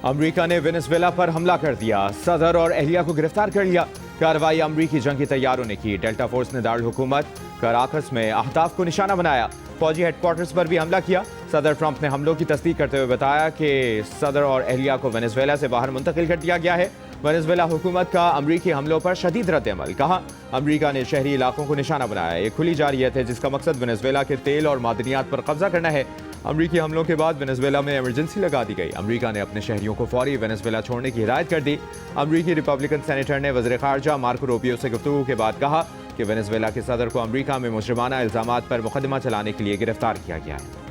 America ने Venezuela पर हमला कर दिया, सदर और एहलिया को गिरफ्तार कर लिया। कार्रवाई अमरीकी जंगी तैयारों ने की। डेल्टा फोर्स ने दारुल हुकूमत कराकस में अहदाफ को निशाना बनाया। फौजी हेडक्वार्टर्स पर भी हमला किया। सदर ट्रंप ने हमलों की तस्दीक करते हुए बताया कि सदर और एहलिया को वेनेजुएला से बाहर मुंतकिल कर दिया गया है। वेनेजुएला हुकूमत का अमरीकी हमलों पर शदीद रद्द-ए-अमल। कहा, अमरीका ने शहरी इलाकों को निशाना बनाया। ये खुली जारयत है जिसका मकसद वेनेजुएला के तेल और मादनियात पर कब्जा करना है। अमरीकी हमलों के बाद वेनेजुएला में इमरजेंसी लगा दी गई। अमरीका ने अपने शहरियों को फौरी वेनेजुएला छोड़ने की हिदायत कर दी। अमरीकी रिपब्लिकन सेनेटर ने वज़ीर ख़ारजा मार्को रूबियो से गुफ्तगू के बाद कहा कि वेनेजुएला के सदर को अमरीका में मुजरिमाना इल्ज़ामात पर मुकदमा चलाने के लिए गिरफ्तार किया गया है।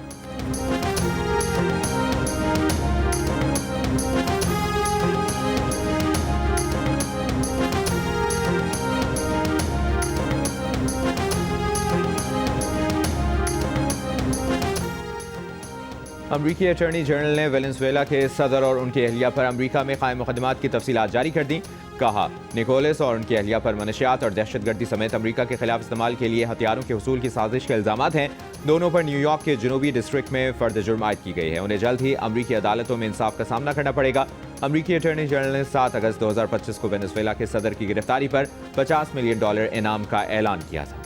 अमरीकी अटॉर्नी जनरल ने वेनेजुएला के सदर और उनकी अहलिया पर अमरीका में कायम मुकदमात की तफसीलात जारी कर दी। कहा, निकोलस और उनकी अहलिया पर मनशियात और दहशतगर्दी समेत अमरीका के खिलाफ इस्तेमाल के लिए हथियारों के हुसूल की साजिश के इल्जामात हैं। दोनों पर न्यूयॉर्क के जनूबी डिस्ट्रिक्ट में फर्द जुर्म आयद की गई है। उन्हें जल्द ही अमरीकी अदालतों में इंसाफ का सामना करना पड़ेगा। अमरीकी अटॉर्नी जनरल ने 7 अगस्त 2025 को वेनेजुएला के सदर की गिरफ्तारी पर $50 मिलियन इनाम का ऐलान किया था।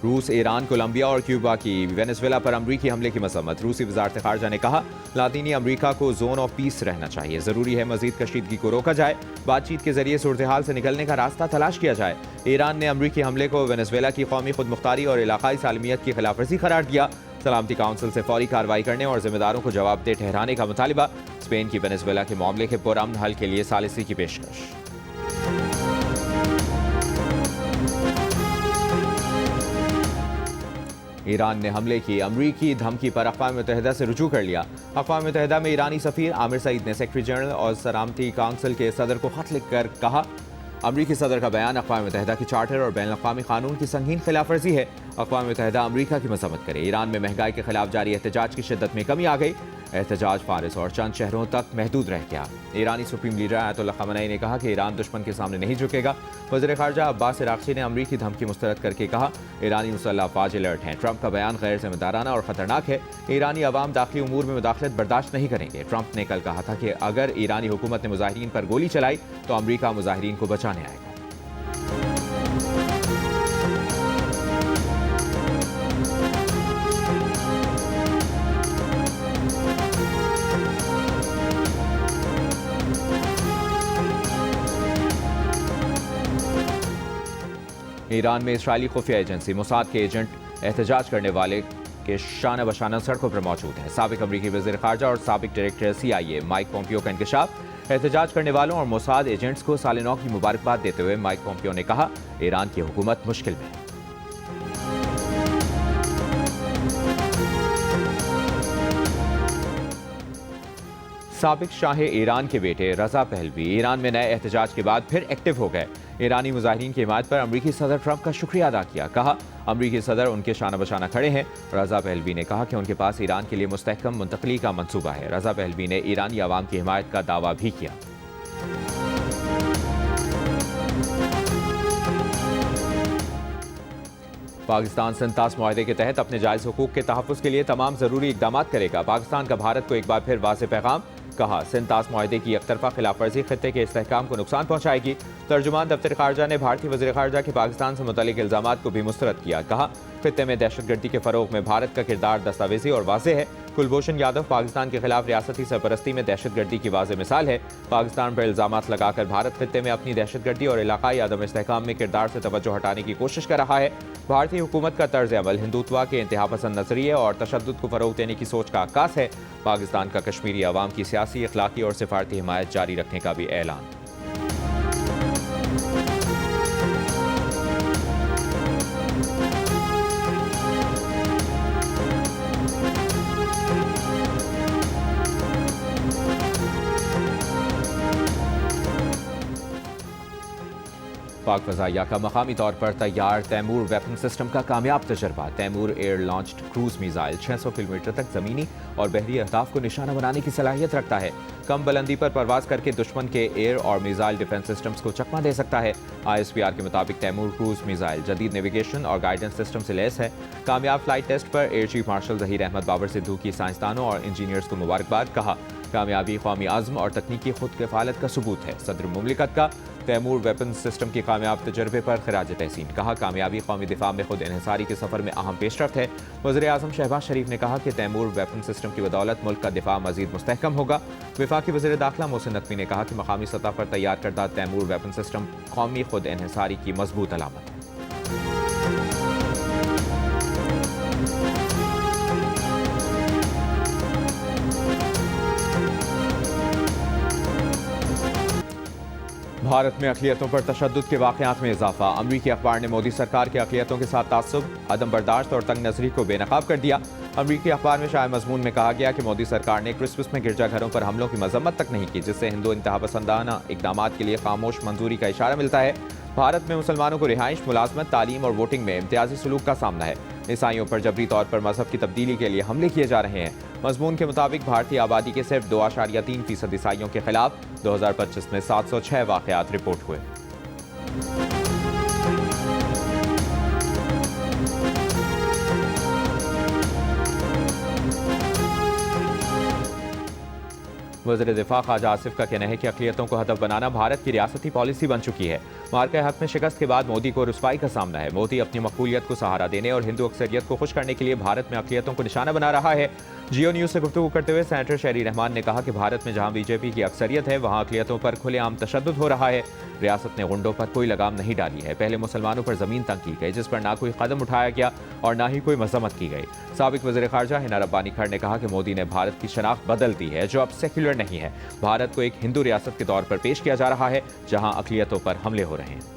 रूस, ईरान, कोलंबिया और क्यूबा की वेनेजुएला पर अमरीकी हमले की मजम्मत। रूसी वजारत खारजा ने कहा, लातीनी अमरीका को जोन ऑफ पीस रहना चाहिए। ज़रूरी है मजीद कशीदगी को रोका जाए, बातचीत के जरिए सूरत हाल से निकलने का रास्ता तलाश किया जाए। ईरान ने अमरीकी हमले को वेनेजुएला की कौमी खुद मुख्तारी और इलाकाई सालमियत की खिलाफ वर्जी करार दिया। सलामती काउंसिल से फौरी कार्रवाई करने और जिम्मेदारों को जवाबदेह ठहराने का मुतालिबा। स्पेन की वेनेजुएला के मामले के पुरअमन हल के लिए सालिसी की पेशकश। ईरान ने हमले की अमरीकी धमकी पर अक़वाम मुत्तहिदा से रुजू कर लिया। अक़वाम मुत्तहिदा में ईरानी सफ़ीर आमिर सईद ने सेक्रेटरी जनरल और सलामती काउंसिल के सदर को खत लिखकर कहा, अमरीकी सदर का बयान अक़वाम मुत्तहिदा की चार्टर और बैन अक़वामी कानून की संगीन खिलाफ वर्जी है। अक़वाम मुत्तहिदा अमरीका की मज़म्मत करे। ईरान में महंगाई के खिलाफ जारी एहतजाज की शिद्दत में कमी आ गई। एहतजाज फारिस और चंद शहरों तक महदूद रह गया। ईरानी सुप्रीम लीडर आयतुल्लाह ख़amenei ने कहा कि ईरान दुश्मन के सामने नहीं झुकेगा। वज़ीर ख़ारजा अब्बास इराक़ची ने अमरीकी धमकी मुस्तरद करके कहा, ईरानी मुसल्लह अफ़वाज अलर्ट हैं। ट्रंप का बयान गैर जिम्मेदाराना और ख़तरनाक है। ईरानी अवाम दाखिली उमूर में मुदाखलत बर्दाश्त नहीं करेंगे। ट्रंप ने कल कहा था कि अगर ईरानी हुकूमत ने मुजाहिरीन पर गोली चलाई तो अमरीका मुजाहिरीन को बचाने आएगा। ईरान में इस्राएली खुफिया एजेंसी मोसाद के एजेंट एहतजाज करने वाले के शाना बशाना सड़कों पर मौजूद हैं। साबिक अमरीकी वज़ीर ख़ारजा और साबिक डायरेक्टर CIA माइक पोम्पियो का इंकशाफ। एहतजाज करने वालों और मोसाद एजेंट्स को साल नौ की मुबारकबाद देते हुए माइक पोम्पियो ने कहा, ईरान की हुकूमत मुश्किल में है। साबिक शाह ईरान के बेटे रजा पहलवी ईरान में नए एहतजाज के बाद फिर एक्टिव हो गए। ईरानी मुजाहिरीन की हिमायत पर अमरीकी सदर ट्रंप का शुक्रिया अदा किया। कहा, अमरीकी सदर उनके शाना बशाना खड़े हैं। रजा पहलवी ने कहा कि उनके पास ईरान के लिए मुस्तहकम मुंतकली का मंसूबा है। रजा पहलवी ने ईरानी अवाम की हिमायत का दावा भी किया। पाकिस्तान सिंध मुआहदे के तहत अपने जायज़ हुकूक के तहफ़्फ़ुज़ के लिए तमाम ज़रूरी इक़दामात करेगा। पाकिस्तान का भारत को एक बार फिर वाज़ेह पैगाम। कहा, सिंध मुआहदे की एकतरफा खिलाफ वर्जी खित्ते के इस्तेहकाम को नुकसान पहुंचाएगी। तर्जुमान दफ्तर ख़ारजा ने भारतीय वज़ीर ख़ारजा के पाकिस्तान से मुतल्लिक़ इल्ज़ामात को भी मुस्तरद किया। कहा, खित्ते में दहशतगर्दी के फ़रोग़ में भारत का किरदार दस्तावेज़ी और वाज़ेह है। कुलभूषण यादव पाकिस्तान के खिलाफ रियासती सरपरस्ती में दहशतगर्दी की वाज़ेह मिसाल है। पाकिस्तान पर इल्ज़ामात लगाकर भारत खित्ते में अपनी दहशतगर्दी और इलाकाई अदम इस्तेहकाम में किरदार से तवज्जो हटाने की कोशिश कर रहा है। भारतीय हुकूमत का तर्ज अमल हिंदुत्वा के इंतहा पसंद नजरिए और तशद्दुद को फ़रोग़ देने की सोच का अक्कास है। पाकिस्तान का कश्मीरी अवाम की सियासी, अखलाकी और सिफारती हिमायत जारी रखने का भी ऐलान। पाक फ़ज़ाइया का मकामी तौर पर तैयार तैमूर वेपन सिस्टम का कामयाब तजर्बा। Taimur air launched cruise missile 600 kilometre तक ज़मीनी और बहरी अहदाफ को निशाना बनाने की सलाहियत रखता है। कम बुलंदी पर परवाज करके दुश्मन के एयर और मिसाइल डिफेंस सिस्टम्स को चकमा दे सकता है। ISPR के मुताबिक तैमूर क्रूज मिसाइल जदीद नेविगेशन और गाइडेंस सिस्टम से लैस है। कामयाब फ्लाइट टेस्ट पर air chief marshal Zaheer Ahmed Babar Sidhu की साइंसदानों और इंजीनियर्स को मुबारकबाद। कहा, कामयाबी कौमी आज़म और तकनीकी खुद किफ़ालत का सबूत है। सदर मुमलिकत का तैमूर वेपन सिस्टम के कामयाब तजर्बे पर खराज तहसीन। कहा, कामयाबी कौमी दिफा में खुद इन्हिसारी के सफ़र में अहम पेशरफ्त है। वज़ीर आज़म शहबाज शरीफ ने कहा कि तैमूर वेपन सिस्टम की बदौलत मुल्क का दिफा मज़ीद मुस्तहकम होगा। वफाकी वज़ीर दाखिला मोहसिन नकवी ने कहा कि मकामी सतह पर तैयार करदा तैमूर वेपन सिस्टम कौमी खुद इन्हिसारी की मजबूत अलामत है। भारत में अक़लियतों पर तशद्दुद के वाक़यात में इजाफा। अमरीकी अखबार ने मोदी सरकार के अक़लियतों के साथ तासुब, अदम बर्दाश्त और तंग नज़री को बेनकाब कर दिया। अमरीकी अखबार में शाया मजमून में कहा गया कि मोदी सरकार ने क्रिसमस में गिरजाघरों पर हमलों की मजम्मत तक नहीं की, जिससे हिंदू इंतहापसंदाना इक़दामात के लिए खामोश मंजूरी का इशारा मिलता है। भारत में मुसलमानों को रिहाइश, मुलाजमत, तालीम और वोटिंग में इम्तियाजी सलूक का सामना है। ईसाइयों पर जबरी तौर पर मजहब की तब्दीली के लिए हमले किए जा रहे हैं। मजमून के मुताबिक भारतीय आबादी के सिर्फ 2.3% ईसाइयों के खिलाफ 2025 में 706 वाक़यात रिपोर्ट हुए। वज़ीर दिफा ख्वाजा आसिफ का कहना है कि अक़लियतों को हदफ बनाना भारत की रियासती पॉलिसी बन चुकी है। मार्का हक में शिकस्त के बाद मोदी को रुसवाई का सामना है। मोदी अपनी मकबूलियत को सहारा देने और हिंदू अक्सरियत को खुश करने के लिए भारत में अक़लियतों को निशाना बना रहा है। जियो न्यूज़ से गुफ्तगू करते हुए सेनेटर शहरी रहमान ने कहा कि भारत में जहां बीजेपी की अक्सरियत है, वहां अक़लियतों पर खुलेआम तशद्दुद हो रहा है। रियासत ने गुंडों पर कोई लगाम नहीं डाली है। पहले मुसलमानों पर ज़मीन तंग की गई, जिस पर ना कोई कदम उठाया गया और ना ही कोई मजम्मत की गई। साबिक वज़ीर ख़ारजा हिना रब्बानी खर ने कहा कि मोदी ने भारत की शनाख्त बदल दी है, जो अब सेक्युलर नहीं है। भारत को एक हिंदू रियासत के तौर पर पेश किया जा रहा है, जहां अक़लियतों पर हमले हो रहे हैं।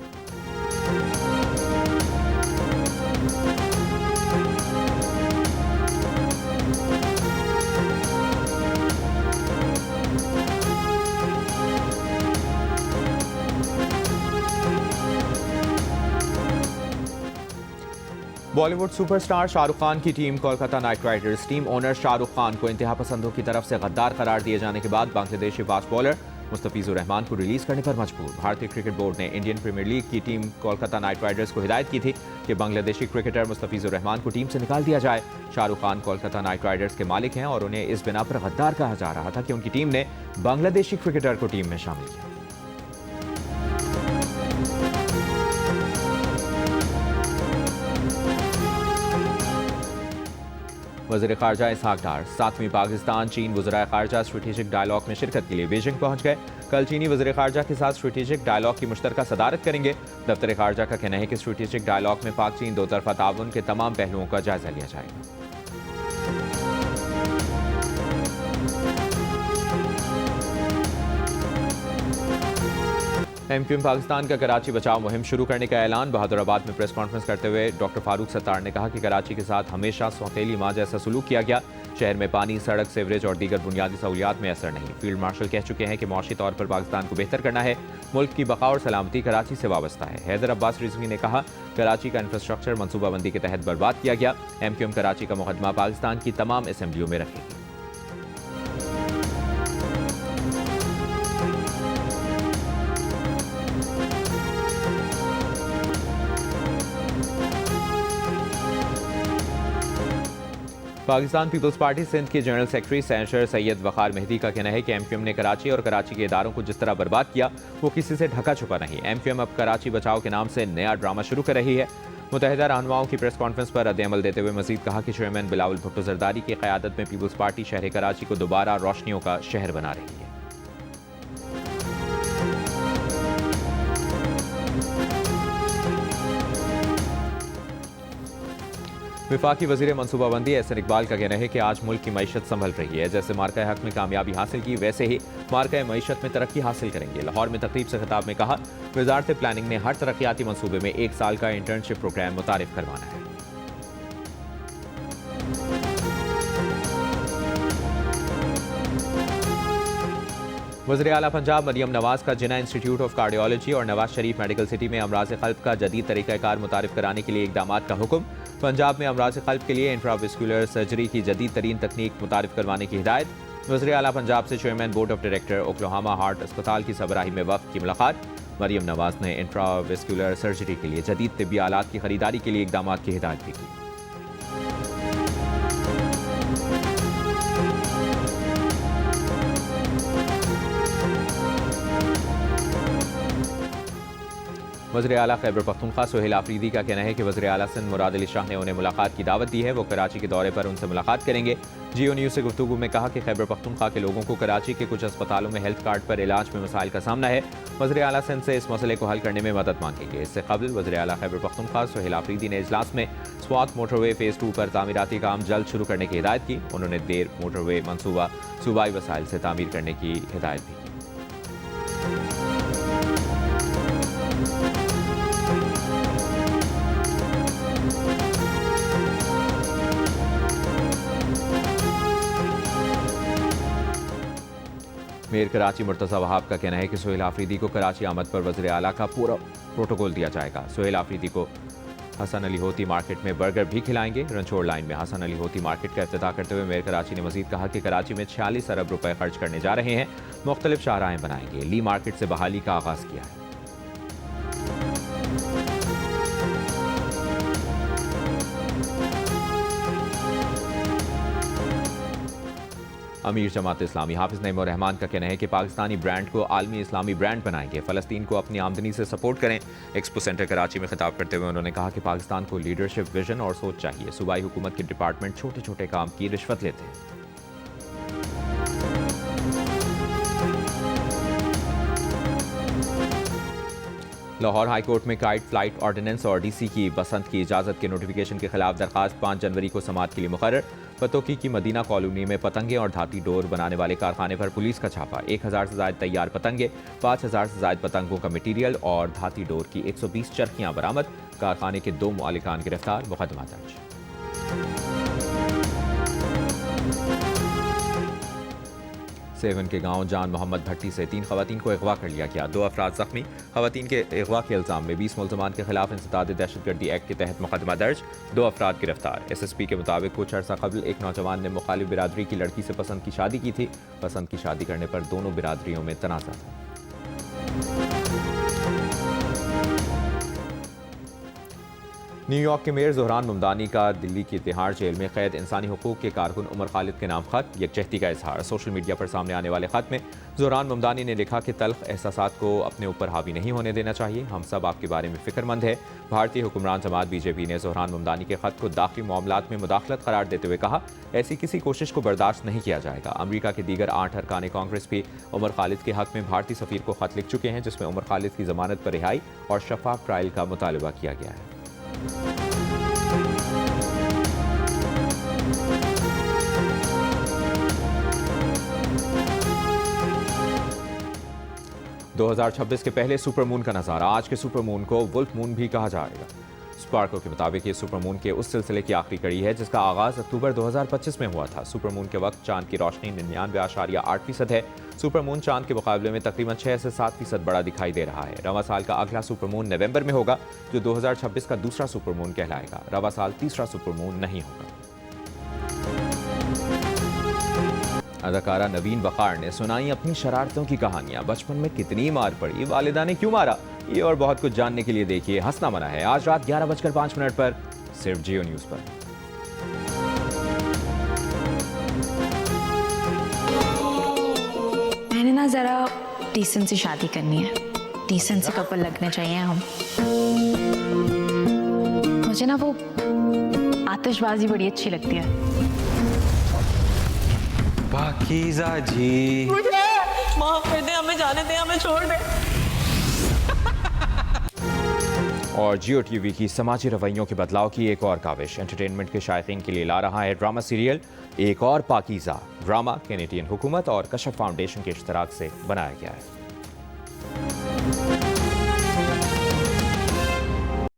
बॉलीवुड सुपरस्टार शाहरुख खान की team Kolkata night Riders team owner Shahrukh Khan को इंतहा पसंदों की तरफ से गद्दार करार दिए जाने के बाद बांग्लादेशी फास्ट बॉलर मुस्तफिजुर रहमान को रिलीज करने पर मजबूर। भारतीय क्रिकेट बोर्ड ने इंडियन प्रीमियर लीग की टीम कोलकाता नाइट राइडर्स को हिदायत की थी कि बांग्लादेशी क्रिकेटर मुस्तफिजुर रहमान को टीम से निकाल दिया जाए। शाहरुख खान कोलकाता नाइट राइडर्स के मालिक हैं और उन्हें इस बिना पर गद्दार कहा जा रहा था कि उनकी टीम ने बांग्लादेशी क्रिकेटर को टीम में शामिल किया। वज़ीर ख़ारजा इसहाक डार 7वीं पाकिस्तान चीन वज़राए ख़ारजा स्ट्रेटेजिक डायलॉग में शिरकत के लिए बीजिंग पहुंच गए। कल चीनी वज़ीर ख़ारजा के साथ स्ट्रेटेजिक डायलॉग की मुश्तरका सदारत करेंगे। दफ्तर ख़ारजा का कहना है कि स्ट्रेटेजिक डायलॉग में पाक चीन दो तरफ़ा ताउन के तमाम पहलुओं का जायजा लिया जाएगा। MQM पाकिस्तान का कराची बचाव मुहिम शुरू करने का ऐलान। बहादुराबाद में प्रेस कॉन्फ्रेंस करते हुए डॉक्टर फारूक सत्तार ने कहा कि कराची के साथ हमेशा सौतेली माँ जैसा सलूक किया गया। शहर में पानी, सड़क, सीवरेज और दीगर बुनियादी सहूलियात में असर नहीं। फील्ड मार्शल कह चुके हैं कि मौशी तौर पर पाकिस्तान को बेहतर करना है। मुल्क की बका और सलामती कराची से वाबस्ता है। हैदर अब्बास रिजवी ने कहा, कराची का इंफ्रास्ट्रक्चर मनसूबाबंदी के तहत बर्बाद किया गया। MQM कराची का मुकदमा पाकिस्तान की तमाम असेंबलियों में रखेगी। पाकिस्तान पीपल्स पार्टी सिंध के जनरल सेक्रेटरी सेनेटर सैयद वकार मेहदी का कहना है कि MQM ने कराची और कराची के इदारों को जिस तरह बर्बाद किया, वो किसी से ढका छुपा नहीं। MQM अब कराची बचाओ के नाम से नया ड्रामा शुरू कर रही है। मुत्तहिदा रहनुमाओं की प्रेस कॉन्फ्रेंस पर रद्द-ए-अमल देते हुए मजीद कहा कि चेयरमैन बिलावल भुट्टो जरदारी की क़यादत में पीपल्स पार्टी शहर कराची को दोबारा रोशनियों का शहर बना रही है। वफाकी वज़ीर मनसूबाबंदी एहसन इकबाल का कहना है कि आज मुल्क की मईशत संभल रही है। जैसे मार्का हक में कामयाबी हासिल की, वैसे ही मार्का मईशत में तरक्की हासिल करेंगे। लाहौर में तकरीब से खिताब में कहा, वजारत प्लानिंग ने हर तरक्याती मनसूबे में 1 साल का इंटर्नशिप प्रोग्राम मुतारिफ करवाना है। वज़ीर आला पंजाब मरियम नवाज का जिन्ना इंस्टीट्यूट ऑफ कार्डियोलॉजी और नवाज शरीफ मेडिकल सिटी में अमराज क़ल्ब का जदीद तरीक़ाकार मुतारिफ कराने के लिए इक़दाम का हुक्म। पंजाब में अमराज क़ल्ब के लिए इंट्रावेस्कुलर सर्जरी की जदीद तरीन तकनीक मुतारिफ करवाने की हिदायत। वज़ीर आला पंजाब से chairman board of director Oklahoma heart अस्पताल की सबराही में वक्त की मुलाकात। मरियम नवाज ने इंट्रावेस्कुलर सर्जरी के लिए जदीद तिब्बी आलात की खरीदारी के लिए इक़दाम की हिदायत भी की। वज़ीर आला खैबर पख्तूनख्वा सोहेल आफरीदी का कहना है कि वज़ीर आला सिंध मुराद अली शाह ने उन्हें मुलाकात की दावत दी है। वो कराची के दौरे पर उनसे मुलाकात करेंगे। जियो न्यूज़ से गुफ्तगू में कहा कि खैबर पख्तूनख्वा के लोगों को कराची के कुछ अस्पतालों में हेल्थ कार्ड पर इलाज में मसाइल का सामना है। वज़ीर आला सिंध से इस मसले को हल करने में मदद मांगेंगे। इससे कबल वज़ीर आला खैबर पख्तूनख्वा सोहेल आफरीदी ने इजलास में स्वात मोटरवे फ़ेज़ 2 पर तामीराती काम जल्द शुरू करने की हिदायत की। उन्होंने देर मोटरवे मनसूबा सूबाई वसाइल से तामीर करने की हिदायत भी की। मेयर कराची मुर्तज़ा वहाब का कहना है कि सोहेल आफरीदी को कराची आमद पर वज़ीर आला का पूरा प्रोटोकॉल दिया जाएगा। सोहेल आफरीदी को हसन अली होती मार्केट में बर्गर भी खिलाएंगे। रनछोड़ लाइन में हसन अली होती मार्केट का इफ्तिताह करते हुए मेयर कराची ने मजीद कहा कि कराची में 46 अरब रुपए खर्च करने जा रहे हैं। मुख्तलिफ शाहराहें बनाएंगे। ली मार्केट से बहाली का आगाज़ किया है। अमीर जमात इस्लामी हाफिज नईम और रहमान का कहना है कि पाकिस्तानी ब्रांड को आलमी इस्लामी ब्रांड बनाएंगे। फ़लस्तीन को अपनी आमदनी से सपोर्ट करें। एक्सपो सेंटर कराची में खिताब करते हुए उन्होंने कहा कि पाकिस्तान को लीडरशिप, विजन और सोच चाहिए। सूबाई हुकूमत के डिपार्टमेंट छोटे छोटे काम की रिश्वत लेते हैं। लाहौर हाई कोर्ट में काइट फ्लाइट ऑर्डिनेंस और डीसी की बसंत की इजाज़त के नोटिफिकेशन के खिलाफ दरखास्त 5 जनवरी को समाअत के लिए मुकर्रर। पतोकी की मदीना कॉलोनी में पतंगे और धाती डोर बनाने वाले कारखाने पर पुलिस का छापा। 1000 से ज़ायद तैयार पतंगे, 5000 से ज़ायद पतंगों का मटीरियल और धाती डोर की 120 चरखियाँ बरामद। कारखाने के 2 मालिकान गिरफ्तार। मुकदमा दर्ज। सेवन के गांव जान मोहम्मद भट्टी से 3 खवातीन को अगवा कर लिया गया। 2 अफराद जख्मी। खवातीन के अगवा के इल्ज़ाम में 20 मुल्ज़मान के खिलाफ इंसदाद दहशतगर्दी एक्ट के तहत मुकदमा दर्ज। 2 अफराद गिरफ्तार। SSP के मुताबिक कुछ अर्सा कबल एक नौजवान ने मुखालिफ बिरादरी की लड़की से पसंद की शादी की थी। पसंद की शादी करने पर दोनों बिरादरियों में तनाज़ा था। न्यूयॉर्क के मेयर ज़ोहरान ममदानी का दिल्ली की तिहाड़ जेल में कैद इंसानी हुकूक के कारकुन उमर खालिद के नाम खत। यकजहती का इजहार। सोशल मीडिया पर सामने आने वाले खत में ज़ोहरान ममदानी ने लिखा कि तल्ख एहसासात को अपने ऊपर हावी नहीं होने देना चाहिए। हम सब आपके बारे में फ़िक्रमंद है। भारतीय हुक्मरान जमात BJP ने ज़ोहरान ममदानी के खत को दाखिली मामलात में मुदाखलत करार देते हुए कहा, ऐसी किसी कोशिश को बर्दाश्त नहीं किया जाएगा। अमरीका के दीगर 8 अरकान कांग्रेस भी उमर खालिद के हक में भारतीय सफ़ीर को खत लिख चुके हैं, जिसमें उमर खालिद की जमानत पर रिहाई और शफाफ ट्रायल का मुतालबा किया गया है। 2026 के पहले सुपरमून का नज़ारा। आज के सुपरमून को वुल्फ मून भी कहा जाएगा। स्पार्को के मुताबिक ये सुपरमून के उस सिलसिले की आखिरी कड़ी है जिसका आगाज अक्टूबर 2025 में हुआ था। सुपरमून के वक्त चांद की रोशनी 99.8% है। सुपरमून चांद के मुकाबले में तकरीबन 6 से 7% बड़ा दिखाई दे रहा है। रवा साल का अगला सुपरमून नवंबर में होगा, जो 2026 का दूसरा सुपरमून कहलाएगा। रवा साल तीसरा सुपरमून नहीं होगा। अदाकारा नवीन वकार ने सुनाई अपनी शरारतों की कहानियां। बचपन में कितनी मार पड़ी, वालिदा ने क्यों मारा, ये और बहुत कुछ जानने के लिए देखिए हंसना मना है, आज रात 11:05 पर सिर्फ जियो न्यूज़ पर। मैंने ना जरा डीसेंट से शादी करनी है। डीसेंट से कपल लगने चाहिए हम। मुझे ना वो आतिशबाजी बड़ी अच्छी लगती है। पाकीज़ा जी, मुझे माफ कर दे, हमें जाने दे, हमें छोड़ दे। और जियो टीवी की समाजी रवैयों के बदलाव की एक और काविश एंटरटेनमेंट के शायकीन के लिए ला रहा है ड्रामा सीरियल एक और पाकीज़ा। ड्रामा कैनेडियन हुकूमत और कशफ फाउंडेशन के इश्तराक से बनाया गया है।